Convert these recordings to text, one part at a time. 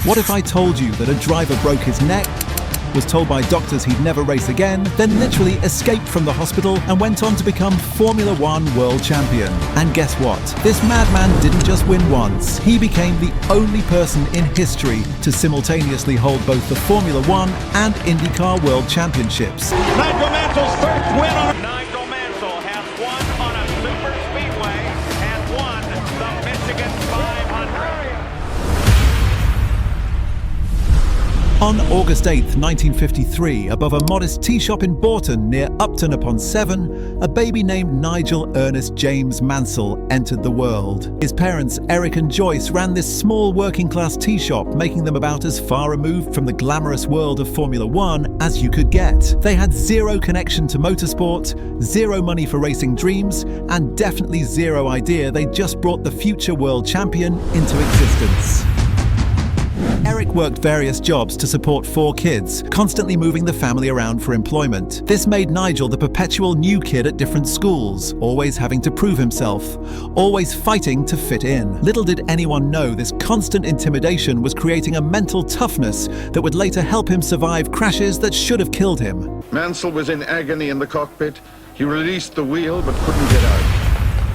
What if I told you that a driver broke his neck, was told by doctors he'd never race again, then literally escaped from the hospital and went on to become Formula One world champion? And guess what? This madman didn't just win once. He became the only person in history to simultaneously hold both the Formula One and IndyCar World Championships. Nigel Mansell's first win on Nigel Mansell has won on a super speedway and won the Michigan 500. On August 8, 1953, above a modest tea shop in Bourton near Upton-upon-Severn, a baby named Nigel Ernest James Mansell entered the world. His parents, Eric and Joyce, ran this small working-class tea shop, making them about as far removed from the glamorous world of Formula One as you could get. They had zero connection to motorsport, zero money for racing dreams, and definitely zero idea they'd just brought the future world champion into existence. Eric worked various jobs to support 4 kids, constantly moving the family around for employment. This made Nigel the perpetual new kid at different schools, always having to prove himself, always fighting to fit in. Little did anyone know this constant intimidation was creating a mental toughness that would later help him survive crashes that should have killed him. Mansell was in agony in the cockpit. He released the wheel but couldn't get out.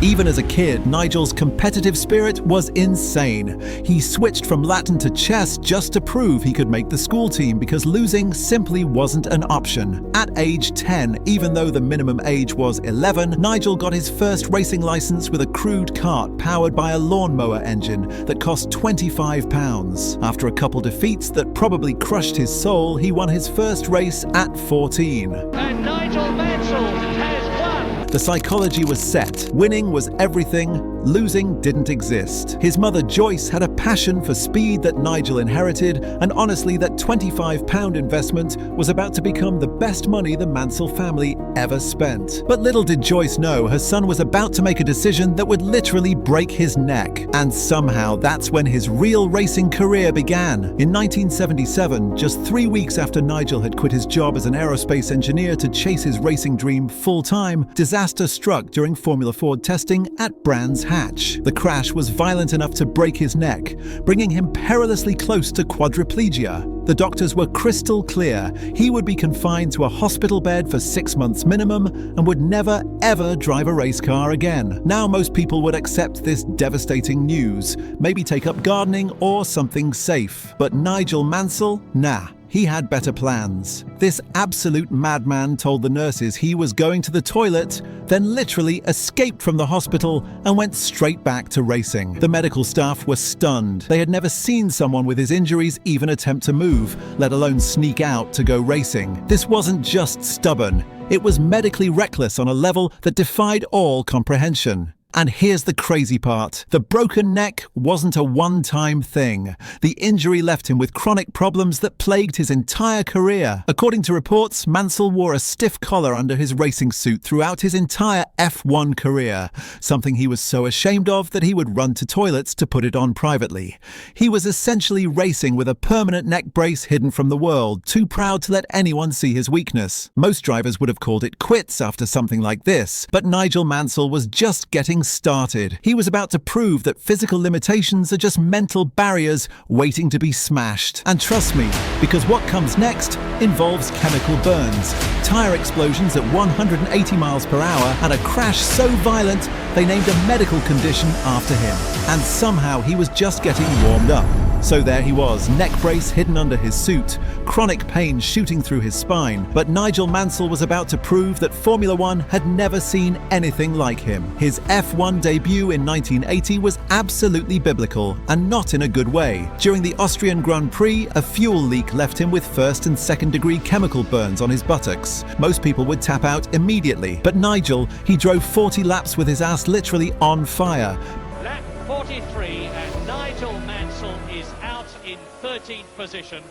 Even as a kid, Nigel's competitive spirit was insane. He switched from Latin to chess just to prove he could make the school team because losing simply wasn't an option. At age 10, even though the minimum age was 11, Nigel got his first racing license with a crude kart powered by a lawnmower engine that cost £25. After a couple defeats that probably crushed his soul, he won his first race at 14. And Nigel Mansell has won. The psychology was set. Winning was everything, losing didn't exist. His mother Joyce had a passion for speed that Nigel inherited, and honestly that £25 investment was about to become the best money the Mansell family ever spent. But little did Joyce know her son was about to make a decision that would literally break his neck. And somehow that's when his real racing career began. In 1977, just 3 weeks after Nigel had quit his job as an aerospace engineer to chase his racing dream full-time, disaster struck during Formula Ford testing at Brands Hatch. The crash was violent enough to break his neck, bringing him perilously close to quadriplegia. The doctors were crystal clear. He would be confined to a hospital bed for 6 months minimum and would never, ever drive a race car again. Now most people would accept this devastating news, maybe take up gardening or something safe. But Nigel Mansell? Nah. He had better plans. This absolute madman told the nurses he was going to the toilet, then literally escaped from the hospital and went straight back to racing. The medical staff were stunned. They had never seen someone with his injuries even attempt to move, let alone sneak out to go racing. This wasn't just stubborn. It was medically reckless on a level that defied all comprehension. And here's the crazy part. The broken neck wasn't a one-time thing. The injury left him with chronic problems that plagued his entire career. According to reports, Mansell wore a stiff collar under his racing suit throughout his entire F1 career, something he was so ashamed of that he would run to toilets to put it on privately. He was essentially racing with a permanent neck brace hidden from the world, too proud to let anyone see his weakness. Most drivers would have called it quits after something like this, but Nigel Mansell was just getting started. He was about to prove that physical limitations are just mental barriers waiting to be smashed. And trust me, because what comes next involves chemical burns, tyre explosions at 180 miles per hour, and a crash so violent they named a medical condition after him. And somehow he was just getting warmed up. So there he was, neck brace hidden under his suit, chronic pain shooting through his spine. But Nigel Mansell was about to prove that Formula One had never seen anything like him. His F1 debut in 1980 was absolutely biblical, and not in a good way. During the Austrian Grand Prix, a fuel leak left him with first and second degree chemical burns on his buttocks. Most people would tap out immediately, but Nigel, he drove 40 laps with his ass literally on fire. Lap 43 and Nigel Mansell is out in 13th position.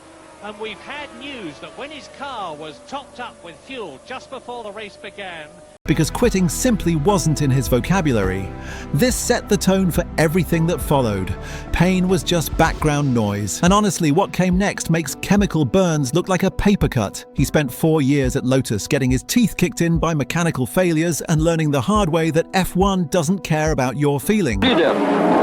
And we've had news that when his car was topped up with fuel just before the race began, because quitting simply wasn't in his vocabulary. This set the tone for everything that followed. Pain was just background noise. And honestly, what came next makes chemical burns look like a paper cut. He spent 4 years at Lotus getting his teeth kicked in by mechanical failures and learning the hard way that F1 doesn't care about your feelings.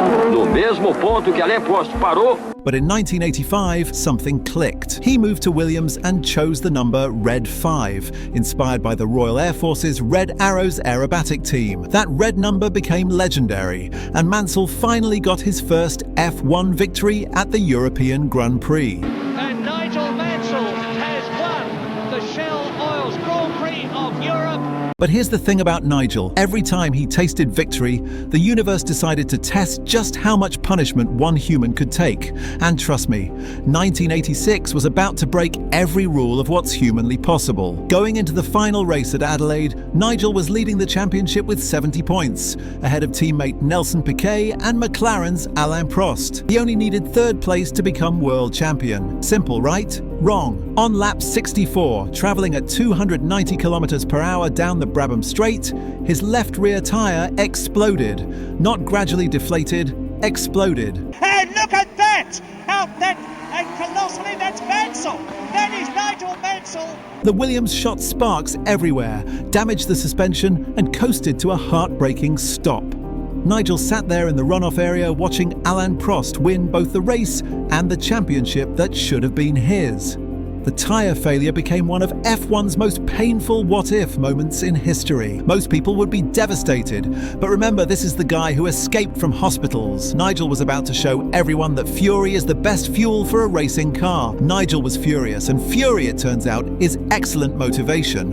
No mesmo ponto que Alain Prost parou. But in 1985, something clicked. He moved to Williams and chose the number Red 5, inspired by the Royal Air Force's Red Arrows aerobatic team. That red number became legendary, and Mansell finally got his first F1 victory at the European Grand Prix. And Nigel Mansell has won the Shell Oil's Grand Prix of Europe. But here's the thing about Nigel. Every time he tasted victory, the universe decided to test just how much punishment one human could take. And trust me, 1986 was about to break every rule of what's humanly possible. Going into the final race at Adelaide, Nigel was leading the championship with 70 points, ahead of teammate Nelson Piquet and McLaren's Alain Prost. He only needed third place to become world champion. Simple, right? Wrong. On lap 64, travelling at 290 kilometers per hour down the Brabham Straight, his left rear tyre exploded. Not gradually deflated, exploded. And look at that! Out that, and colossally, that's Mansell! That is Nigel Mansell! The Williams shot sparks everywhere, damaged the suspension, and coasted to a heartbreaking stop. Nigel sat there in the runoff area watching Alain Prost win both the race and the championship that should have been his. The tyre failure became one of F1's most painful what-if moments in history. Most people would be devastated, but remember, this is the guy who escaped from hospitals. Nigel was about to show everyone that fury is the best fuel for a racing car. Nigel was furious, and fury, it turns out, is excellent motivation.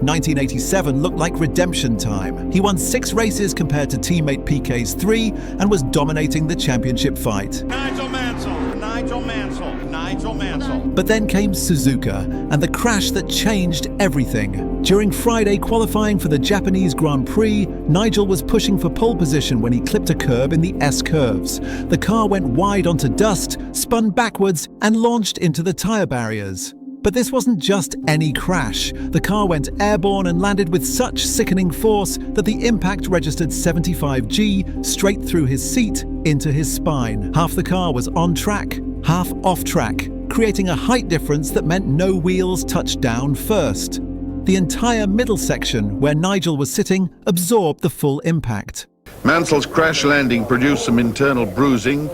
1987 looked like redemption time. He won 6 races compared to teammate Piquet's 3 and was dominating the championship fight. Nigel Mansell, Nigel Mansell, Nigel Mansell. But then came Suzuka, and the crash that changed everything. During Friday qualifying for the Japanese Grand Prix, Nigel was pushing for pole position when he clipped a curb in the S-curves. The car went wide onto dust, spun backwards, and launched into the tyre barriers. But this wasn't just any crash. The car went airborne and landed with such sickening force that the impact registered 75 G straight through his seat into his spine. Half the car was on track, half off track, creating a height difference that meant no wheels touched down first. The entire middle section, where Nigel was sitting, absorbed the full impact. Mansell's crash landing produced some internal bruising.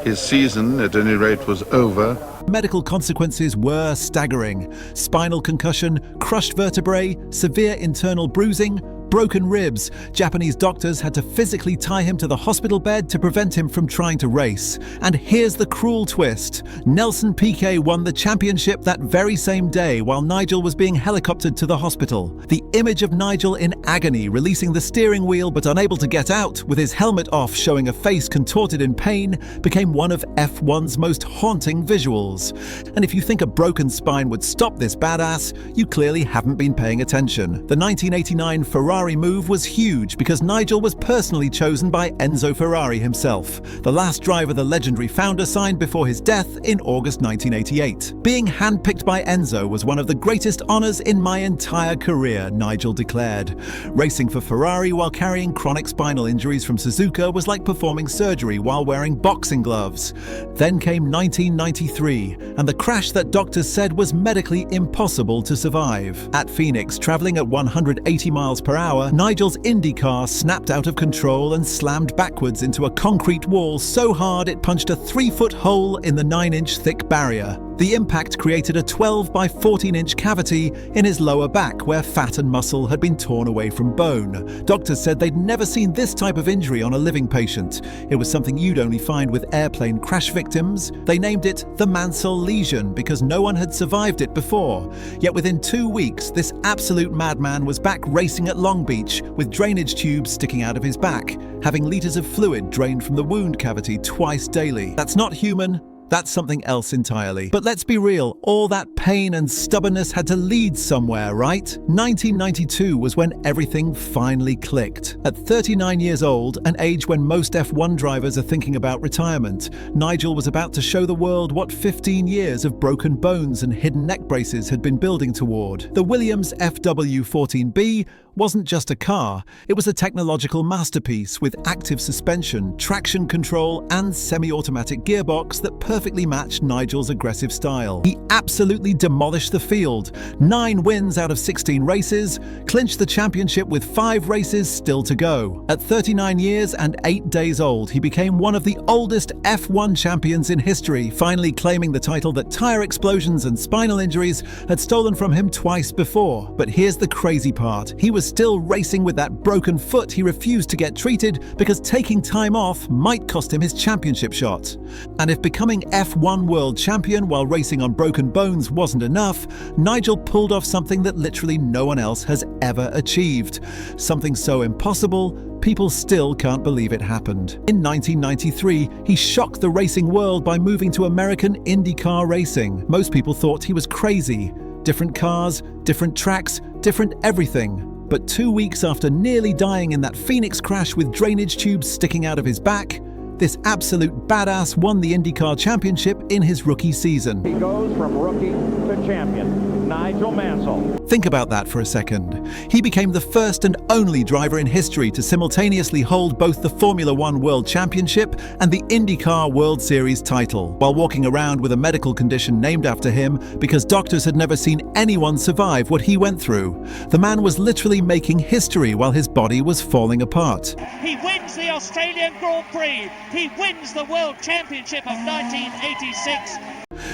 His season, at any rate, was over. Medical consequences were staggering. Spinal concussion, crushed vertebrae, severe internal bruising, broken ribs. Japanese doctors had to physically tie him to the hospital bed to prevent him from trying to race. And here's the cruel twist. Nelson Piquet won the championship that very same day while Nigel was being helicoptered to the hospital. The image of Nigel in agony, releasing the steering wheel but unable to get out, with his helmet off showing a face contorted in pain, became one of F1's most haunting visuals. And if you think a broken spine would stop this badass, you clearly haven't been paying attention. The 1989 Ferrari move was huge because Nigel was personally chosen by Enzo Ferrari himself, the last driver the legendary founder signed before his death in August 1988. Being handpicked by Enzo was one of the greatest honors in my entire career, Nigel declared. Racing for Ferrari while carrying chronic spinal injuries from Suzuka was like performing surgery while wearing boxing gloves. Then came 1993, and the crash that doctors said was medically impossible to survive. At Phoenix, traveling at 180 miles per hour, Nigel's IndyCar snapped out of control and slammed backwards into a concrete wall so hard it punched a 3-foot hole in the 9-inch thick barrier. The impact created a 12 by 14-inch cavity in his lower back where fat and muscle had been torn away from bone. Doctors said they'd never seen this type of injury on a living patient. It was something you'd only find with airplane crash victims. They named it the Mansell lesion because no one had survived it before. Yet within 2 weeks, this absolute madman was back racing at Long Beach with drainage tubes sticking out of his back, having liters of fluid drained from the wound cavity twice daily. That's not human. That's something else entirely. But let's be real, all that pain and stubbornness had to lead somewhere, right? 1992 was when everything finally clicked. At 39 years old, an age when most F1 drivers are thinking about retirement, Nigel was about to show the world what 15 years of broken bones and hidden neck braces had been building toward. The Williams FW14B wasn't just a car, it was a technological masterpiece with active suspension, traction control, and semi-automatic gearbox that perfectly perfectly matched Nigel's aggressive style. He absolutely demolished the field. 9 wins out of 16 races, clinched the championship with 5 races still to go. At 39 years and 8 days old, he became one of the oldest F1 champions in history, finally claiming the title that tire explosions and spinal injuries had stolen from him twice before. But here's the crazy part. He was still racing with that broken foot he refused to get treated because taking time off might cost him his championship shot. And if becoming F1 world champion while racing on broken bones wasn't enough, Nigel pulled off something that literally no one else has ever achieved. Something so impossible, people still can't believe it happened. In 1993, he shocked the racing world by moving to American IndyCar racing. Most people thought he was crazy. Different cars, different tracks, different everything. But 2 weeks after nearly dying in that Phoenix crash with drainage tubes sticking out of his back, this absolute badass won the IndyCar Championship in his rookie season. He goes from rookie to champion, Nigel Mansell. Think about that for a second. He became the first and only driver in history to simultaneously hold both the Formula One World Championship and the IndyCar World Series title, while walking around with a medical condition named after him because doctors had never seen anyone survive what he went through. The man was literally making history while his body was falling apart. He wins the Australian Grand Prix. He wins the World Championship of 1986.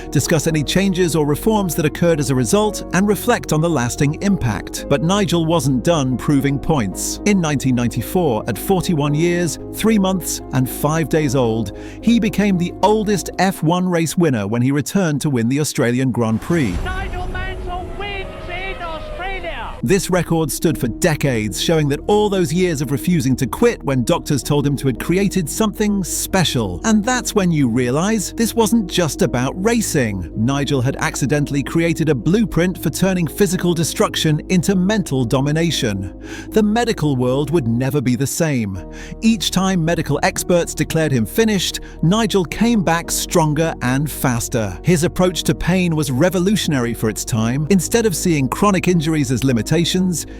Discuss any changes or reforms that occurred as a result, and reflect on the lasting impact. But Nigel wasn't done proving points. In 1994, at 41 years, 3 months and 5 days old, he became the oldest F1 race winner when he returned to win the Australian Grand Prix. Nigel Mansell wins in Australia. This record stood for decades, showing that all those years of refusing to quit when doctors told him to had created something special. And that's when you realize this wasn't just about racing. Nigel had accidentally created a blueprint for turning physical destruction into mental domination. The medical world would never be the same. Each time medical experts declared him finished, Nigel came back stronger and faster. His approach to pain was revolutionary for its time. Instead of seeing chronic injuries as limitations,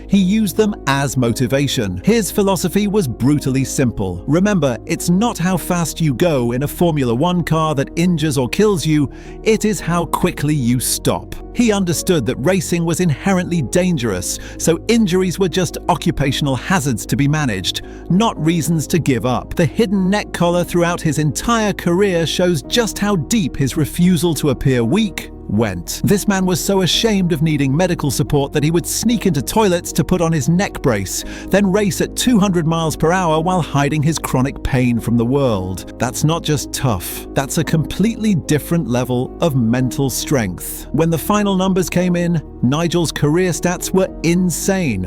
he used them as motivation. His philosophy was brutally simple. Remember, it's not how fast you go in a Formula One car that injures or kills you, it is how quickly you stop. He understood that racing was inherently dangerous, so injuries were just occupational hazards to be managed, not reasons to give up. The hidden neck collar throughout his entire career shows just how deep his refusal to appear weak went. This man was so ashamed of needing medical support that he would sneak into toilets to put on his neck brace, then race at 200 miles per hour while hiding his chronic pain from the world. That's not just tough, that's a completely different level of mental strength. When the final numbers came in, Nigel's career stats were insane.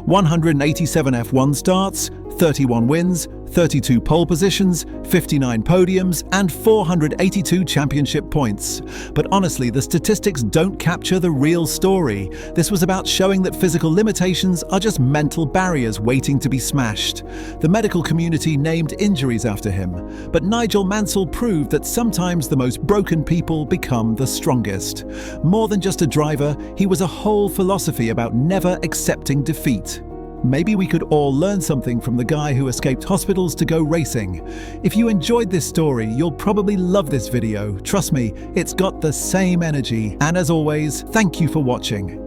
187 F1 starts, 31 wins, 32 pole positions, 59 podiums, and 482 championship points. But honestly, the statistics don't capture the real story. This was about showing that physical limitations are just mental barriers waiting to be smashed. The medical community named injuries after him, but Nigel Mansell proved that sometimes the most broken people become the strongest. More than just a driver, he was a whole philosophy about never accepting defeat. Maybe we could all learn something from the guy who escaped hospitals to go racing. If you enjoyed this story, you'll probably love this video. Trust me, it's got the same energy. And as always, thank you for watching.